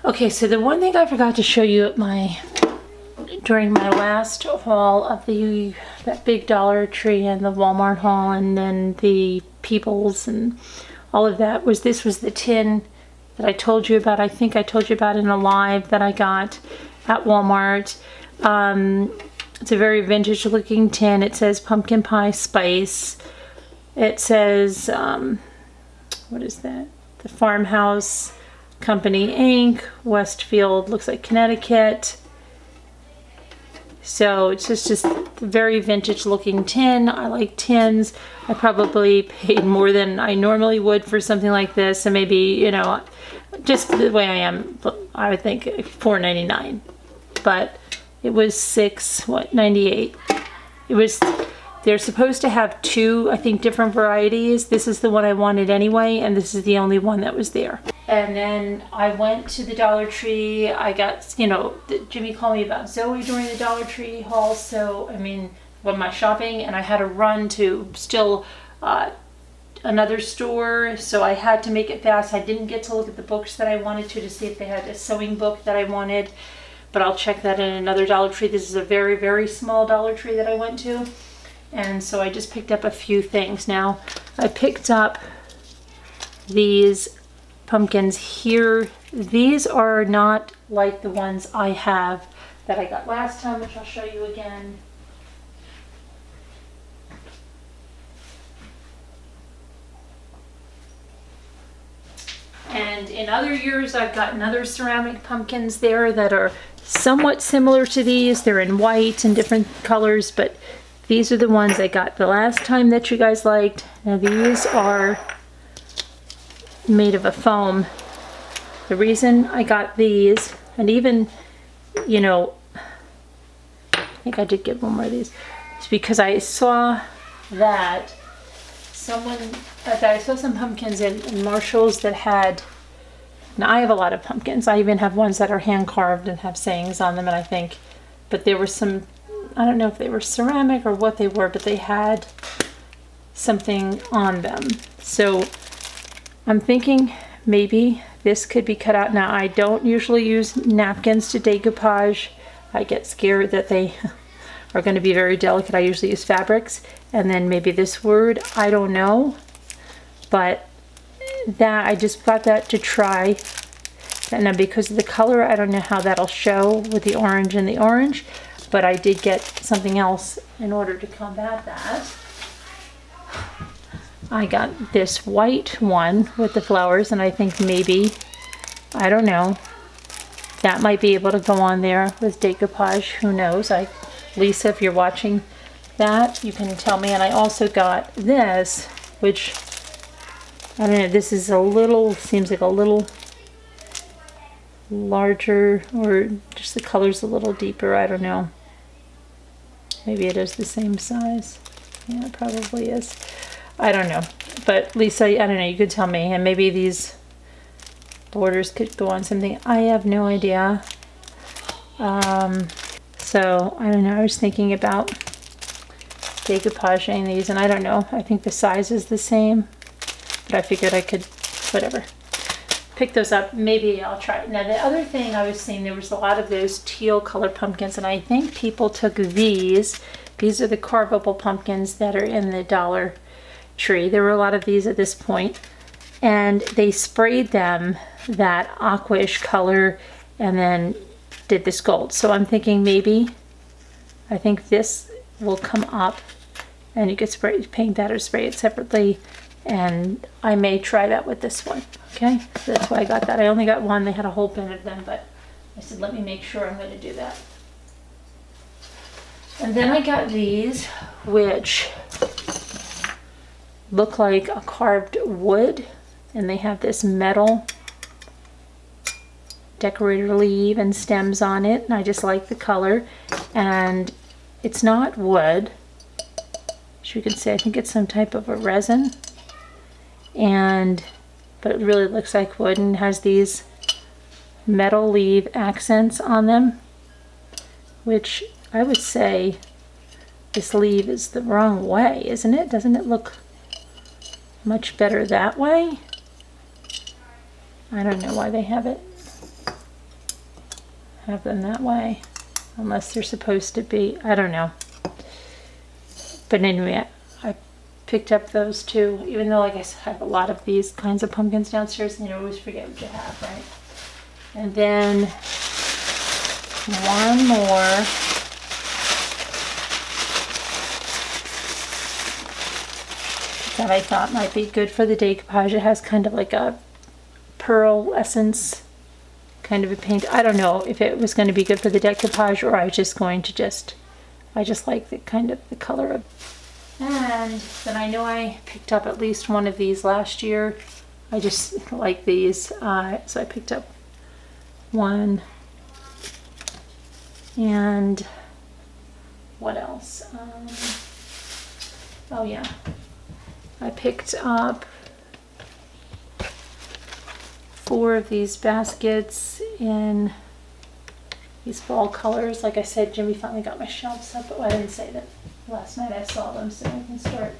Okay, so the one thing I forgot to show you during my last haul of that big Dollar Tree and the Walmart haul and then the Peoples and all of that was the tin that I told you about. I think I told you about in a live that I got at Walmart. It's a very vintage looking tin. It says pumpkin pie spice. It says, what is that? The Farmhouse Company Inc., Westfield, looks like Connecticut. So it's just a very vintage looking tin. I like tins. I probably paid more than I normally would for something like this. And maybe, you know, just the way I am, I would think $4.99. But it was $98. They're supposed to have two, I think, different varieties. This is the one I wanted anyway, and this is the only one that was there. And then I went to the Dollar Tree. I got, you know, Jimmy called me about Zoe during the Dollar Tree haul. So, I mean, when my shopping, and I had to run to still another store. So I had to make it fast. I didn't get to look at the books that I wanted to see if they had a sewing book that I wanted. But I'll check that in another Dollar Tree. This is a very, very small Dollar Tree that I went to. And so I just picked up a few things. Now, I picked up these pumpkins here. These are not like the ones I have that I got last time, which I'll show you again. And in other years, I've gotten other ceramic pumpkins there that are somewhat similar to these. They're in white and different colors, but these are the ones I got the last time that you guys liked. Now these are made of a foam. The reason I got these, and even, you know, I think I did get one more of these, is because I saw that I saw some pumpkins in Marshall's that had, now I have a lot of pumpkins. I even have ones that are hand carved and have sayings on them, and I think, but there were some, I don't know if they were ceramic or what they were, but they had something on them. So I'm thinking maybe this could be cut out. Now I don't usually use napkins to decoupage. I get scared that they are going to be very delicate. I usually use fabrics. And then maybe this word, I don't know. But that, I just got that to try. And now because of the color, I don't know how that'll show with the orange and the orange. But I did get something else in order to combat that. I got this white one with the flowers, and I think maybe, I don't know, that might be able to go on there with decoupage. Who knows? Lisa, if you're watching that, you can tell me. And I also got this, which, I don't know, this is seems like a little larger, or just the color's a little deeper. I don't know. Maybe it is the same size. Yeah, it probably is. I don't know. But Lisa, I don't know, you could tell me. And maybe these borders could go on something. I have no idea. So, I don't know. I was thinking about decoupaging these, and I don't know. I think the size is the same. But I figured I could, whatever, pick those up. Maybe I'll try it. Now, the other thing I was seeing, there was a lot of those teal colored pumpkins, and I think people took these. These are the carvable pumpkins that are in the Dollar Tree. There were a lot of these at this point, and they sprayed them that aquish color and then did this gold. So I'm thinking maybe, I think this will come up and you could paint that or spray it separately, and I may try that with this one. Okay, so that's why I got that. I only got one. They had a whole bin of them, but I said let me make sure I'm going to do that. And then I got these, which look like a carved wood, and they have this metal decorator leaf and stems on it, and I just like the color. And it's not wood, as you can see. I think it's some type of a resin, but it really looks like wood, and has these metal leaf accents on them, which I would say this leaf is the wrong way, isn't it? Doesn't it look much better that way? I don't know why they have it have them that way, unless they're supposed to be. I don't know. But anyway, I picked up those two, even though, like I said, I have a lot of these kinds of pumpkins downstairs, and you always forget what you have, right? And then one more. That I thought might be good for the decoupage. It has kind of like a pearl essence kind of a paint. I don't know if it was going to be good for the decoupage, or I was just going to I just like the kind of the color of. And then I know I picked up at least one of these last year. I just like these, so I picked up one. And what else? Oh yeah, I picked up 4 of these baskets in these fall colors. Like I said, Jimmy finally got my shelves up, but I didn't say that last night. I saw them, so I can start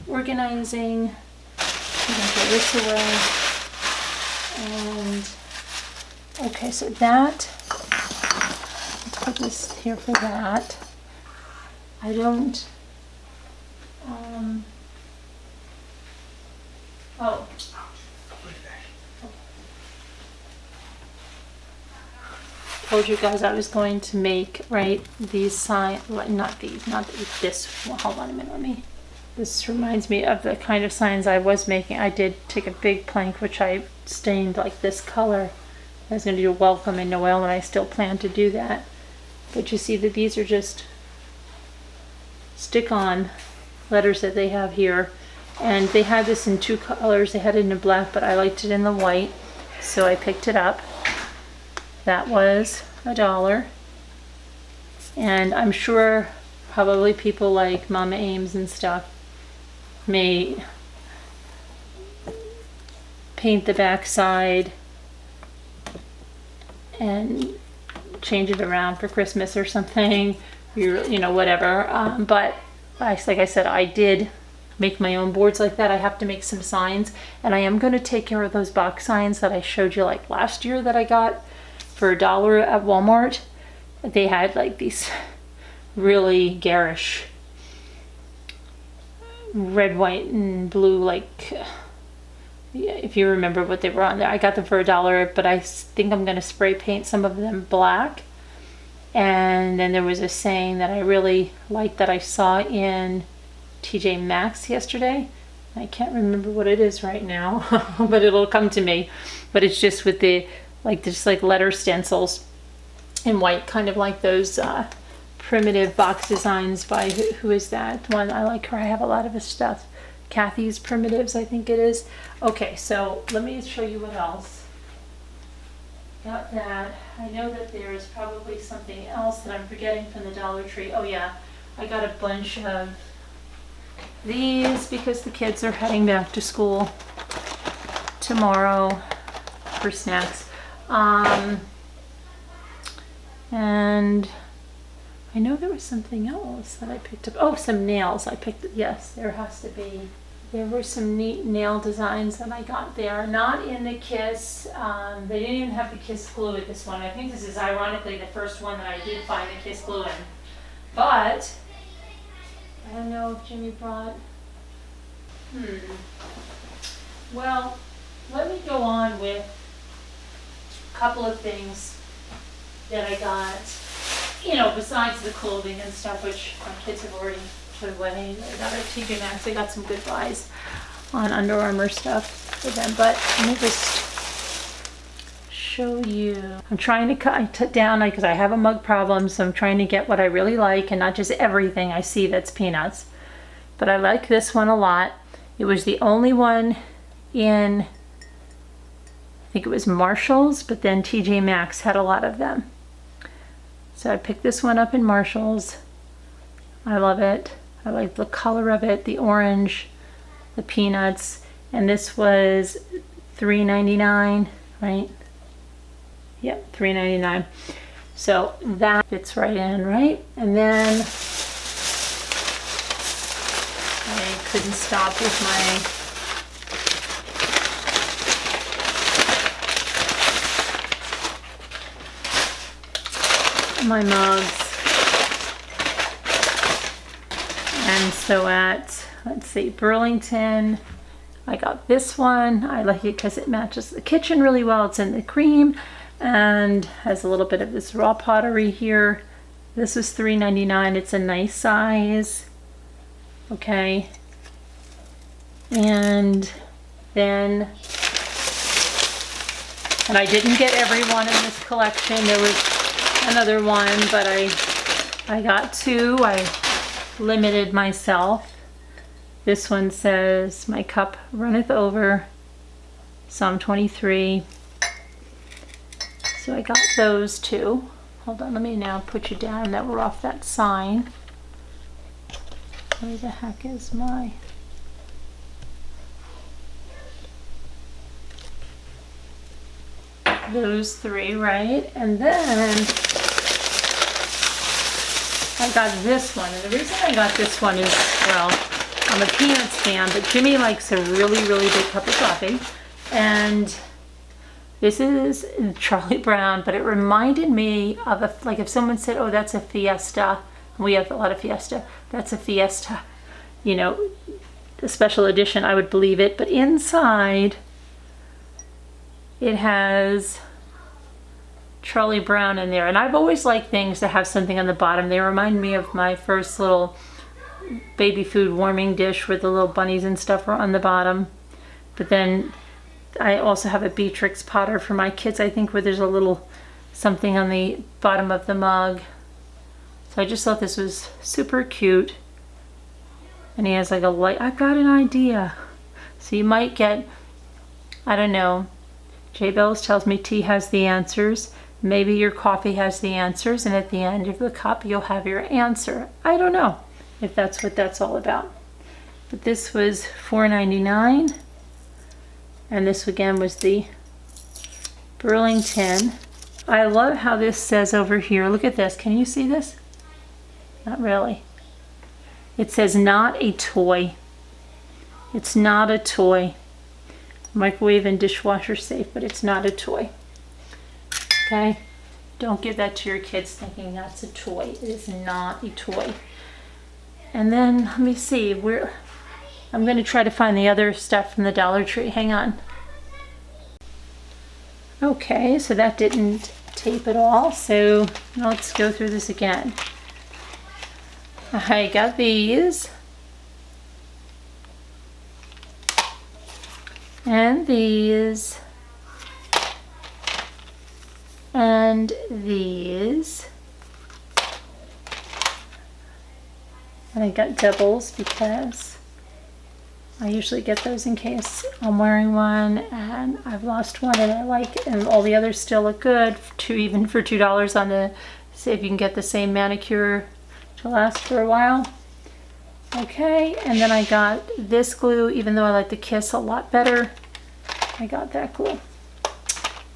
organizing. I'm gonna throw this away. And okay, so that, let's put this here for that. I don't, oh. Told you guys I was going to make, right, these signs, not this, well, hold on a minute, this reminds me of the kind of signs I was making. I did take a big plank, which I stained like this color. I was going to do welcome in Noel, and I still plan to do that. But you see that these are just stick-on letters that they have here. And they had this in 2 colors. They had it in black, but I liked it in the white, so I picked it up. That was $1. And I'm sure probably people like Mama Ames and stuff may paint the back side and change it around for Christmas or something, you know, whatever. But like I said, I did make my own boards like that. I have to make some signs, and I am going to take care of those box signs that I showed you like last year that I got for $1 at Walmart. They had like these really garish red, white, and blue, like, if you remember what they were on there. I got them for $1, but I think I'm going to spray paint some of them black. And then there was a saying that I really liked that I saw in TJ Maxx yesterday. I can't remember what it is right now, but it'll come to me. But it's just with the just like letter stencils in white, kind of like those primitive box designs by who is that one? I like her. I have a lot of his stuff. Kathy's Primitives, I think it is. Okay, so let me show you what else. Got that. I know that there's probably something else that I'm forgetting from the Dollar Tree. Oh yeah, I got a bunch of these because the kids are heading back to school tomorrow for snacks. And I know there was something else that I picked up. Oh, some nails. I picked, yes, there has to be. There were some neat nail designs that I got there. Not in the Kiss. They didn't even have the Kiss glue at this one. I think this is ironically the first one that I did find the Kiss glue in. But I don't know if Jimmy brought. Well, let me go on with a couple of things that I got, you know, besides the clothing and stuff, which my kids have already put away. I got at TJ Maxx. I got some good buys on Under Armour stuff for them. But let me just show you. I'm trying to cut down because I have a mug problem, so I'm trying to get what I really like and not just everything I see that's peanuts. But I like this one a lot. It was the only one in, I think it was Marshall's, but then TJ Maxx had a lot of them. So I picked this one up in Marshall's. I love it. I like the color of it, the orange, the peanuts, and this was $3.99, right? Yep, $3.99. So that fits right in, right? And then I couldn't stop with my my mugs. And so at, let's see, Burlington, I got this one. I like it because it matches the kitchen really well. It's in the cream and has a little bit of this raw pottery here. This was $3.99. It's a nice size. Okay. And then, and I didn't get every one in this collection. There was another one, but I got two. I limited myself. This one says, "My cup runneth over," Psalm 23. So I got those two. Hold on, let me now put you down that we're off that sign. Where the heck is my... Those three, right? And then I got this one. And the reason I got this one is, well, I'm a peanuts fan, but Jimmy likes a really, really big cup of coffee. And this is Charlie Brown, but it reminded me of a, like if someone said, oh, that's a Fiesta. We have a lot of Fiesta. That's a Fiesta, you know, a special edition, I would believe it. But inside, it has Charlie Brown in there. And I've always liked things that have something on the bottom. They remind me of my first little baby food warming dish where the little bunnies and stuff were on the bottom. But then I also have a Beatrix Potter for my kids, I think, where there's a little something on the bottom of the mug. So I just thought this was super cute. And he has like a light. I've got an idea. So you might get, I don't know, Jay Bells tells me tea has the answers. Maybe your coffee has the answers, and at the end of the cup you'll have your answer. I don't know if that's what that's all about. But this was $4.99. And this again was the Burlington. I love how this says over here. Look at this. Can you see this? Not really. It says not a toy. It's not a toy. Microwave and dishwasher safe, but it's not a toy. Okay? Don't give that to your kids thinking that's a toy. It is not a toy. And then let me see, I'm going to try to find the other stuff from the Dollar Tree. Hang on. Okay, so that didn't tape at all. So let's go through this again. I got these. And these. And these. And I got doubles because I usually get those in case I'm wearing one and I've lost one and I like it, and all the others still look good, even for $2 on the, see if you can get the same manicure to last for a while. Okay, and then I got this glue, even though I like the Kiss a lot better. I got that glue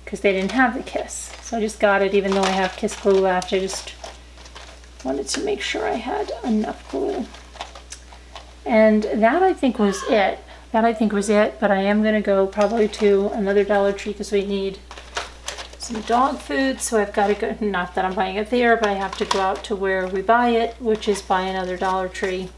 because they didn't have the Kiss. So I just got it even though I have Kiss glue left. I just wanted to make sure I had enough glue. And that I think was it. That I think was it, but I am going to go probably to another Dollar Tree because we need some dog food. So I've got to go, not that I'm buying it there, but I have to go out to where we buy it, which is by another Dollar Tree.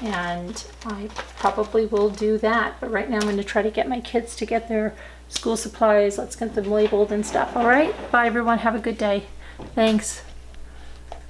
And I probably will do that. But right now I'm going to try to get my kids to get their school supplies. Let's get them labeled and stuff. All right? Bye, everyone. Have a good day. Thanks.